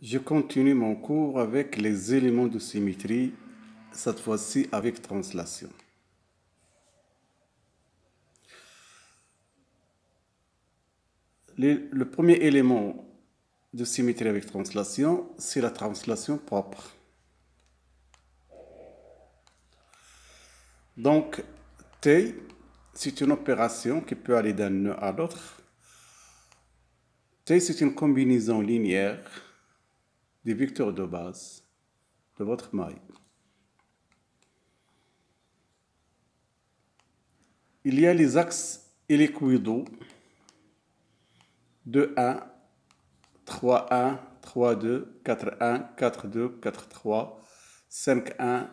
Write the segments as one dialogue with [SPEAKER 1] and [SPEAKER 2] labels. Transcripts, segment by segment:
[SPEAKER 1] Je continue mon cours avec les éléments de symétrie, cette fois-ci avec translation. Le premier élément de symétrie avec translation, c'est la translation propre. Donc, T, c'est une opération qui peut aller d'un nœud à l'autre. T, c'est une combinaison linéaire des vecteurs de base de votre maille. Il y a les axes hélicoïdaux 2,1, 3,1, 3,2, 4,1, 4,2, 4,3, 5,1,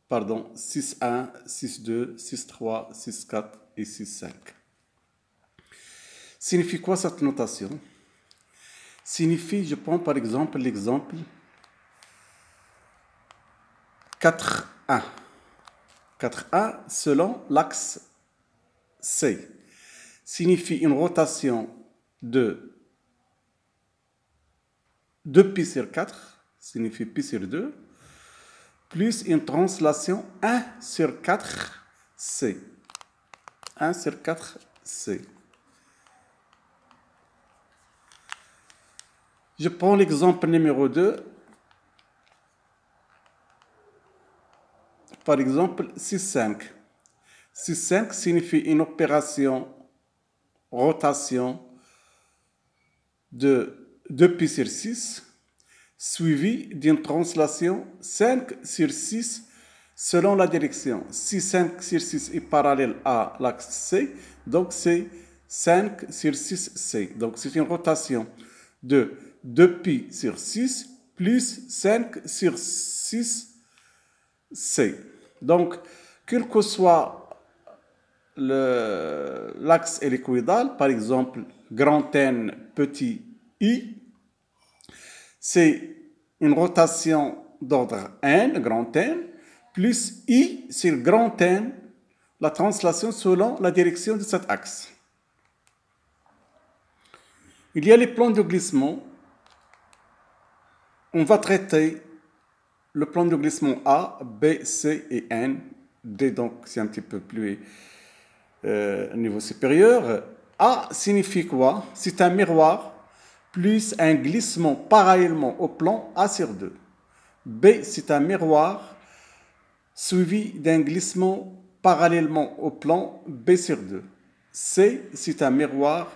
[SPEAKER 1] pardon, 6,1, 6,2, 6,3, 6,4 et 6,5. Signifie quoi cette notation? Signifie, je prends par exemple l'exemple 4,1. 4,1 selon l'axe C signifie une rotation de 2π sur 4, signifie π sur 2, plus une translation 1 sur 4c. 1 sur 4c. Je prends l'exemple numéro 2. Par exemple, 6,5. 6,5 signifie une opération rotation de 2π sur 6, suivie d'une translation 5 sur 6 selon la direction. Si 5 sur 6 est parallèle à l'axe C, donc c'est 5 sur 6C. Donc c'est une rotation de 2π sur 6 plus 5 sur 6C. Donc, quel que soit l'axe hélicoïdal, par exemple, grand N, petit I, c'est une rotation d'ordre N, grand N, plus I sur grand N, la translation selon la direction de cet axe. Il y a les plans de glissement. On va traiter le plan de glissement A, B, C et N. D, donc, c'est un petit peu plus niveau supérieur. A signifie quoi? C'est un miroir plus un glissement parallèlement au plan A sur 2. B, c'est un miroir suivi d'un glissement parallèlement au plan B sur 2. C, c'est un miroir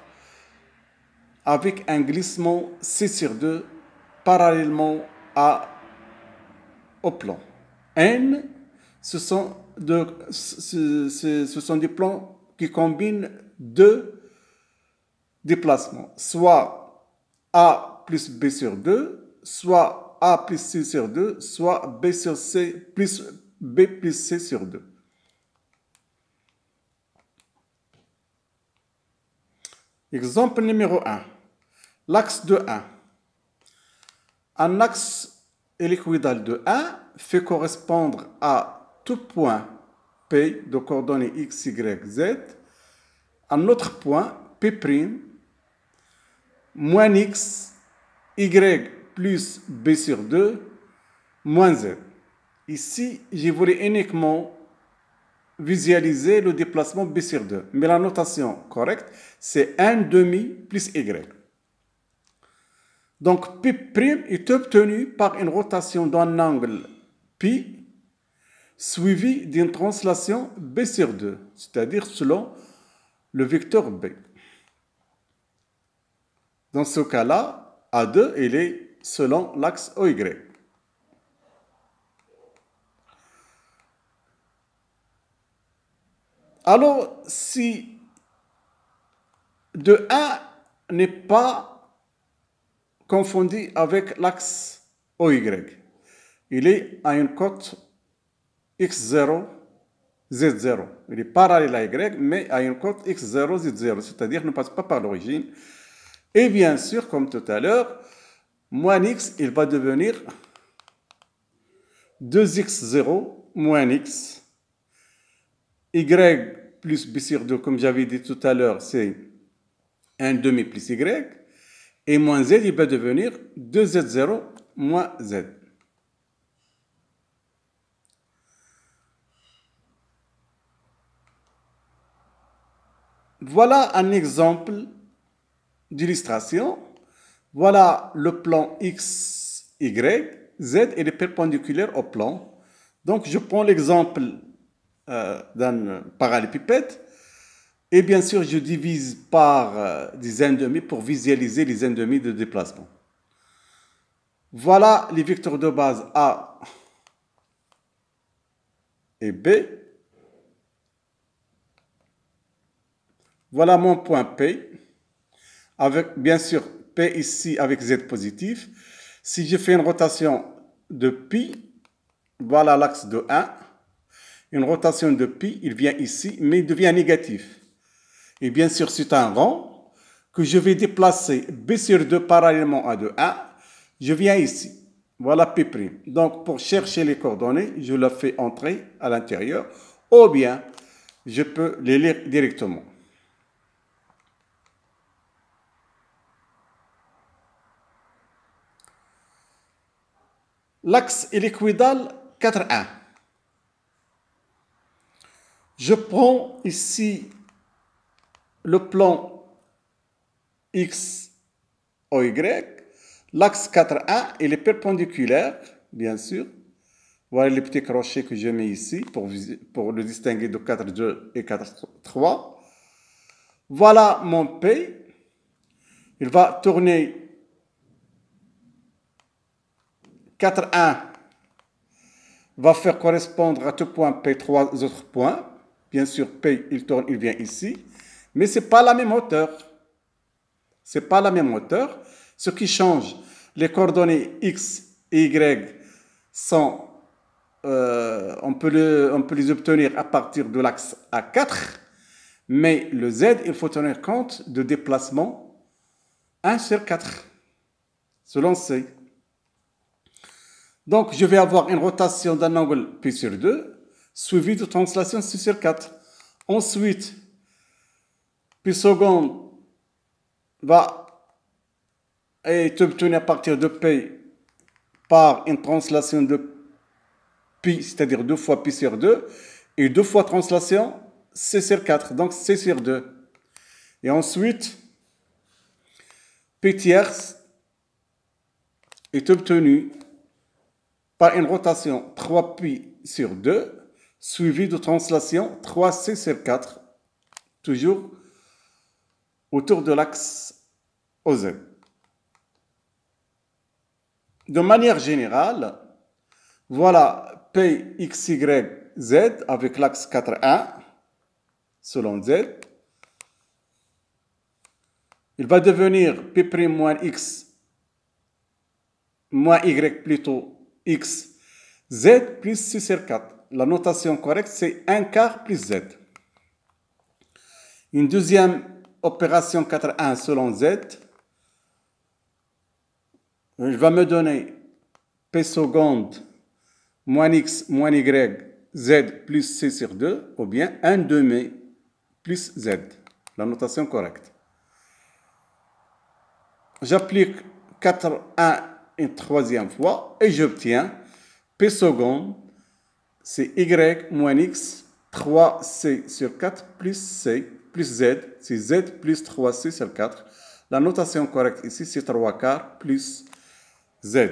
[SPEAKER 1] avec un glissement C sur 2 parallèlement au plan. N, ce sont des plans qui combinent deux déplacements, soit A plus B sur 2, soit A plus C sur 2, soit B sur C plus B plus C sur 2. Exemple numéro 1. L'axe de 1. Un axe hélicoïdal de 1 fait correspondre à tout point P de coordonnées x, y, z, un autre point P', moins x, y plus b sur 2, moins z. Ici, je voulais uniquement visualiser le déplacement b sur 2. Mais la notation correcte, c'est 1 demi plus y. Donc, P' est obtenu par une rotation d'un angle π suivi d'une translation b sur 2, c'est-à-dire selon le vecteur b. Dans ce cas-là, A2, il est selon l'axe OY. Alors, si de 1 n'est pas confondu avec l'axe OY, il est à une cote x0, z0. Il est parallèle à y, mais à une cote x0, z0, c'est-à-dire ne passe pas par l'origine. Et bien sûr, comme tout à l'heure, moins x, il va devenir 2x0 moins x. Y plus b sur 2, comme j'avais dit tout à l'heure, c'est 1 demi plus y. Et moins z, il va devenir 2z0 moins z. Voilà un exemple d'illustration. Voilà le plan x, y, z est perpendiculaire au plan. Donc, je prends l'exemple d'un parallélépipède. Et bien sûr, je divise par des ennemis pour visualiser les ennemis de déplacement. Voilà les vecteurs de base A et B. Voilà mon point P, avec bien sûr P ici avec Z positif. Si je fais une rotation de pi, voilà l'axe de 1. Une rotation de pi, il vient ici, mais il devient négatif. Et bien sûr, c'est un rond que je vais déplacer B sur 2 parallèlement à 2, 1. Je viens ici. Voilà P'. Donc, pour chercher les coordonnées, je la fais entrer à l'intérieur. Ou bien, je peux les lire directement. L'axe hélicoïdal 4, 1. Je prends ici le plan X, O, Y. L'axe 4, 1, il est perpendiculaire, bien sûr. Voilà les petits crochets que je mets ici pour le distinguer de 4, 2 et 4, 3. Voilà mon P. Il va tourner 4, 1 va faire correspondre à tout point P 3 autres points. Bien sûr, P, il tourne, il vient ici. Mais ce n'est pas la même hauteur. Ce n'est pas la même hauteur. Ce qui change, les coordonnées X et Y sont, on peut les obtenir à partir de l'axe A4. Mais le Z, il faut tenir compte de déplacement 1 sur 4, selon C. Donc, je vais avoir une rotation d'un angle P sur 2, suivie de translation C sur 4. Ensuite, P seconde va être obtenu à partir de P par une translation de Pi, c'est-à-dire 2 fois Pi sur 2, et 2 fois translation C sur 4, donc C sur 2. Et ensuite, P tierce est obtenu par une rotation 3pi sur 2, suivie de translation 3c sur 4, toujours autour de l'axe OZ. De manière générale, voilà P, X, Y, Z avec l'axe 4, 1, selon Z. Il va devenir P' moins X moins Y plutôt X, Z plus C sur 4. La notation correcte, c'est 1 quart plus Z. Une deuxième opération 4,1 selon Z, va me donner P seconde moins X moins Y, Z plus C sur 2, ou bien 1 demi plus Z. La notation correcte. J'applique 4,1 une troisième fois et j'obtiens P seconde, c'est Y moins X, 3C sur 4 plus C plus Z, c'est Z plus 3C sur 4. La notation correcte ici, c'est 3 quarts plus Z.